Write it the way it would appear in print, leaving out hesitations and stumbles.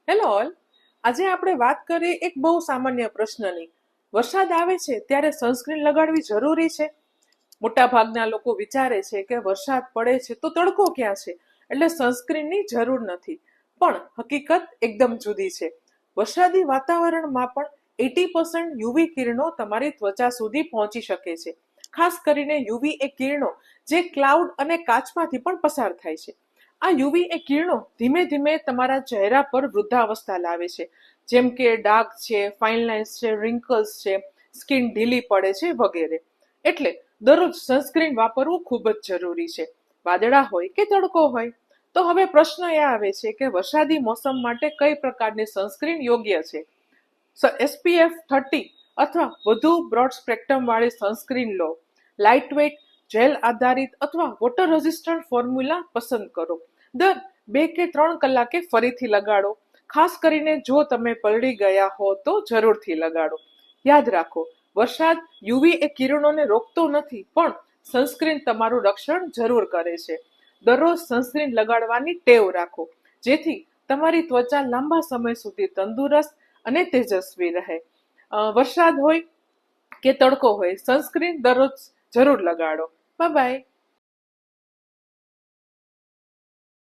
Hello all. આજે આપણે વાત કરીએ એક બહુ સામાન્ય પ્રશ્નની. વરસાદ આવે છે ત્યારે સનસ્ક્રીન લગાડવી જરૂરી છે? મોટા ભાગના લોકો વિચારે છે કે વરસાદ પડે છે તો તડકો ક્યાં છે, એટલે સનસ્ક્રીનની જરૂર નથી. પણ હકીકત એકદમ જુદી છે. વરસાદી વાતાવરણમાં પણ 80% યુવી કિરણો તમારી ત્વચા સુધી પહોંચી શકે છે. ખાસ કરીને યુવી એ કિરણો જે ક્લાઉડ અને કાચમાંથી પણ પસાર થાય છે. આ યુવી એ કિરણો ધીમે ધીમે તમારા ચહેરા પર વૃદ્ધાવસ્થા લાવે છે, જેમ કે ડાઘ છે, ફાઇન લાઇન્સ છે, રિંકલ્સ છે, સ્કિન ઢીલી પડે છે વગેરે. એટલે દરરોજ સનસ્ક્રીન વાપરવું ખૂબ જ જરૂરી છે, વાદળા હોય કે તડકો હોય. તો હવે પ્રશ્ન એ આવે છે કે વરસાદી મોસમ માટે કઈ પ્રકારની સનસ્ક્રીન યોગ્ય છે. SPF 30 અથવા વધુ બ્રોડ સ્પેક્ટ્રમ વાળી સનસ્ક્રીન લો. લાઇટ વેઇટ, જેલ આધારિત અથવા વોટર રેઝિસ્ટન્ટ ફોર્મ્યુલા પસંદ કરો. દર 2 કે 3 કલાકે ફરીથી લગાડો. ખાસ કરીને જો તમે પલળી ગયા હો તો જરૂરથી લગાડો. યાદ રાખો, વરસાદ યુવી એ કિરણોને રોકતો નથી, પણ સનસ્ક્રીન તમારું રક્ષણ જરૂર કરે છે. દરરોજ સનસ્ક્રીન લગાડવાની ટેવ રાખો, જેથી તમારી ત્વચા લાંબા સમય સુધી તંદુરસ્ત અને તેજસ્વી રહે. વરસાદ હોય કે તડકો હોય, સનસ્ક્રીન દરરોજ જરૂર લગાડો. Bye bye.